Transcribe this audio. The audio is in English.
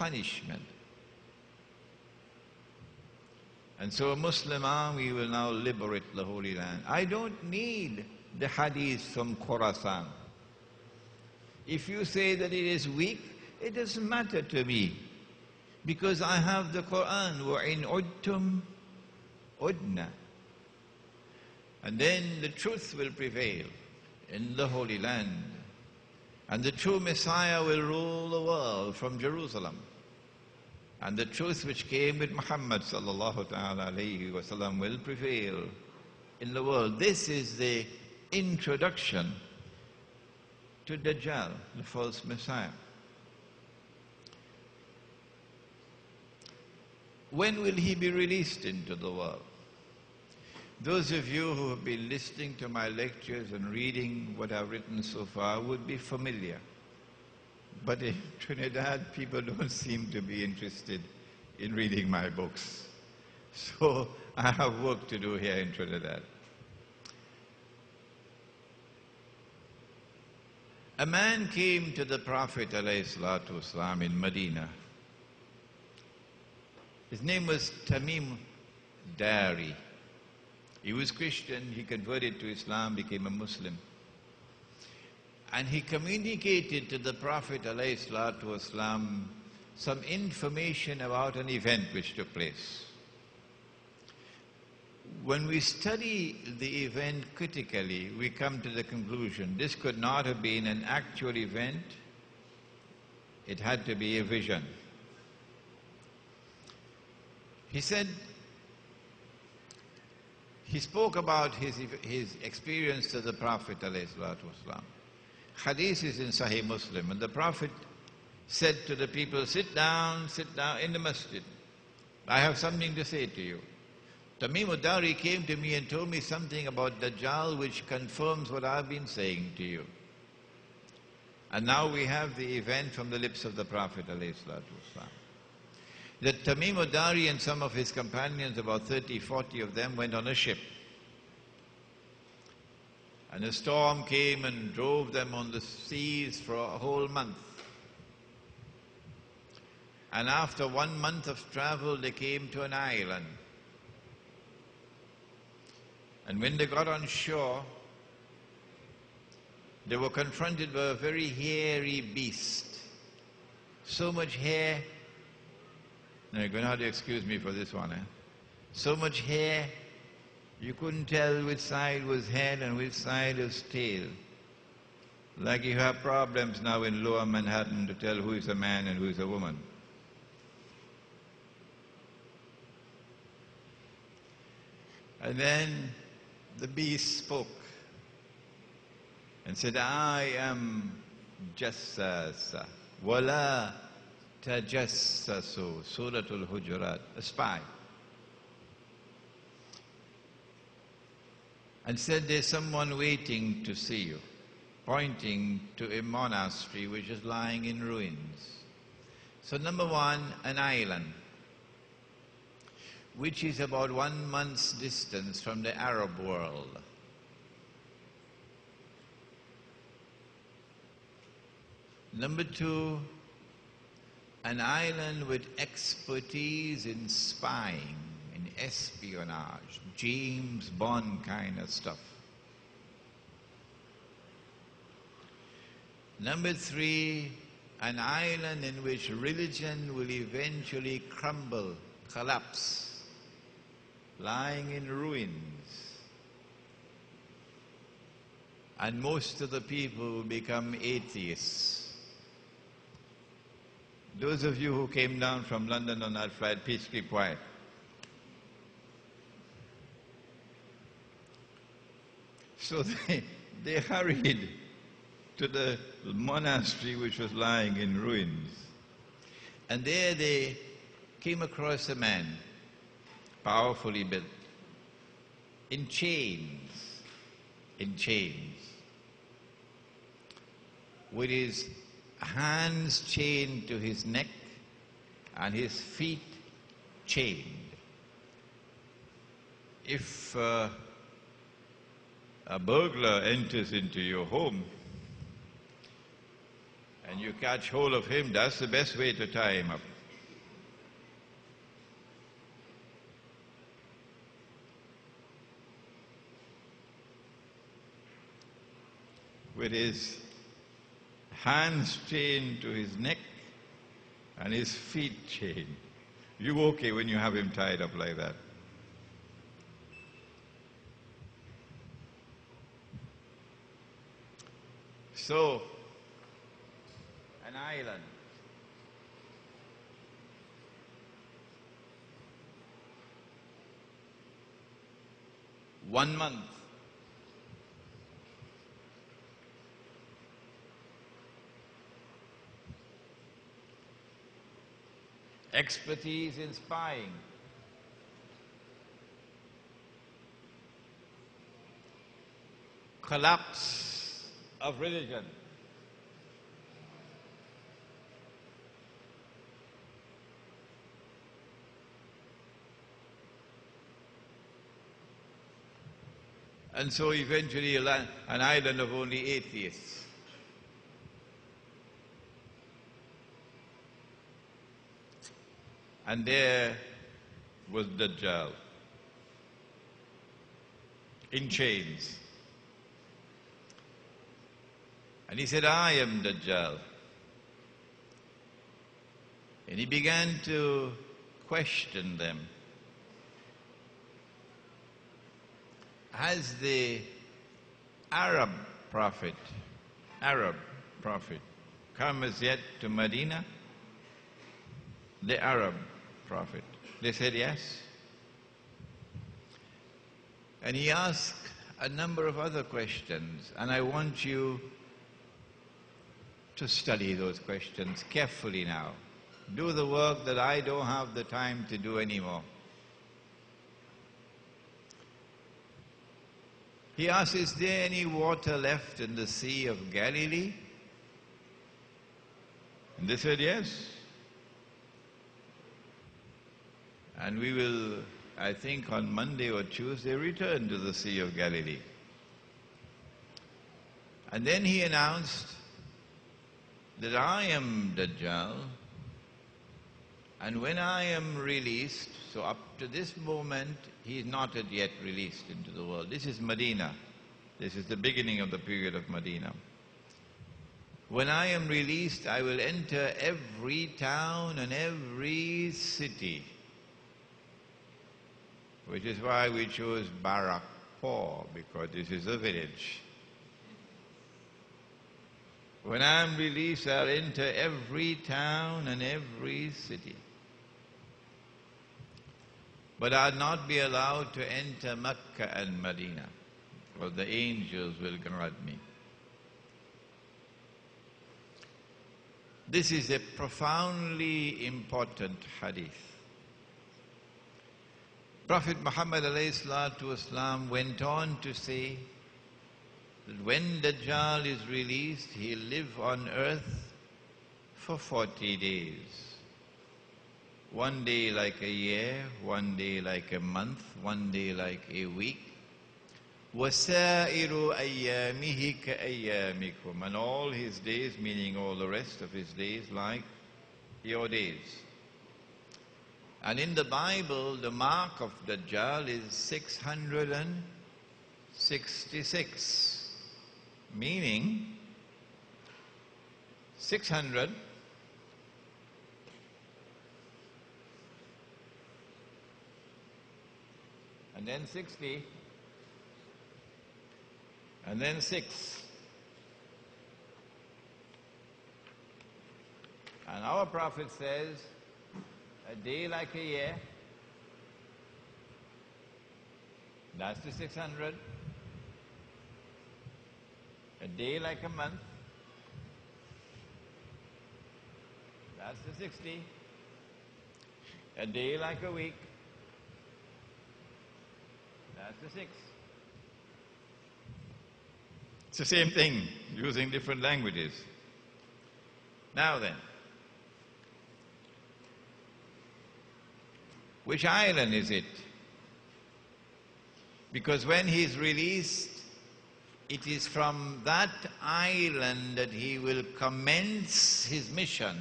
punishment. And so a Muslim army will now liberate the Holy Land. I don't need the hadith from Khorasan. If you say that it is weak, it doesn't matter to me, because I have the Quran. وَإِنْ عُدْتُمْ عُدْنَا. And then the truth will prevail in the Holy Land. And the true Messiah will rule the world from Jerusalem. And the truth which came with Muhammad sallallahu ta'ala alayhi wa sallam will prevail in the world. This is the introduction to Dajjal, the false Messiah. When will he be released into the world? Those of you who have been listening to my lectures and reading what I've written so far would be familiar. But in Trinidad, people don't seem to be interested in reading my books. So I have work to do here in Trinidad. A man came to the Prophet ﷺ in Medina. His name was Tamim Dari. He was Christian, he converted to Islam, became a Muslim. And he communicated to the Prophet ﷺ some information about an event which took place. When we study the event critically, we come to the conclusion this could not have been an actual event, it had to be a vision. He said, he spoke about his experience to the Prophet ﷺ. Hadith is in Sahih Muslim, and the Prophet said to the people, sit down in the masjid. I have something to say to you. Tamim Dari came to me and told me something about Dajjal which confirms what I've been saying to you. And now we have the event from the lips of the Prophet ﷺ. That Tamim Dari and some of his companions, about 30, 40 of them, went on a ship. And a storm came and drove them on the seas for a whole month. And after 1 month of travel, they came to an island. And when they got on shore, they were confronted by a very hairy beast. So much hair. Now you're going to have to excuse me for this one. So much hair, you couldn't tell which side was head and which side was tail. Like you have problems now in Lower Manhattan to tell who is a man and who is a woman. And then the beast spoke and said, I am Jassasa, wala tajassasu, Suratul Hujurat, a spy. And said, there's someone waiting to see you, pointing to a monastery which is lying in ruins. So number one, an island, which is about 1 month's distance from the Arab world. Number two, an island with expertise in spying, in espionage, James Bond kind of stuff. Number three, an island in which religion will eventually crumble, collapse, lying in ruins. And most of the people will become atheists. Those of you who came down from London on that flight, please keep quiet. So they hurried to the monastery which was lying in ruins. And there they came across a man, powerfully built, in chains, with his hands chained to his neck and his feet chained. If a burglar enters into your home and you catch hold of him, that's the best way to tie him up. With his hands chained to his neck and his feet chained. You okay when you have him tied up like that? So, an island. One month. Expertise in spying. Collapse of religion. And so eventually an island of only atheists. And there was Dajjal in chains. And he said, I am Dajjal. And he began to question them. Has the Arab prophet come as yet to Medina? The Arab prophet. They said yes. And he asked a number of other questions, and I want you to study those questions carefully now. Do the work that I don't have the time to do anymore. He asked, is there any water left in the Sea of Galilee? And they said yes. And we will, I think on Monday or Tuesday, return to the Sea of Galilee. And then he announced that I am Dajjal, and when I am released, so up to this moment, he is not yet released into the world. This is Medina. This is the beginning of the period of Medina. When I am released, I will enter every town and every city, which is why we chose Barakpur, because this is a village. When I am released, I'll enter every town and every city. But I'll not be allowed to enter Mecca and Medina, or the angels will guard me. This is a profoundly important hadith. Prophet Muhammad ﷺ went on to say that when Dajjal is released, he'll live on earth for 40 days. One day like a year, one day like a month, one day like a week. وَسَائِرُ أَيَّامِهِ كَأَيَّامِكُمْ. And all his days, meaning all the rest of his days, like your days. And in the Bible, the mark of Dajjal is 666, meaning 600 and then 60 and then 6. And our Prophet says, a day like a year, that's the 600. A day like a month, that's the 60. A day like a week, that's the 6. It's the same thing, using different languages. Now then, which island is it? Because when he's released, it is from that island that he will commence his mission.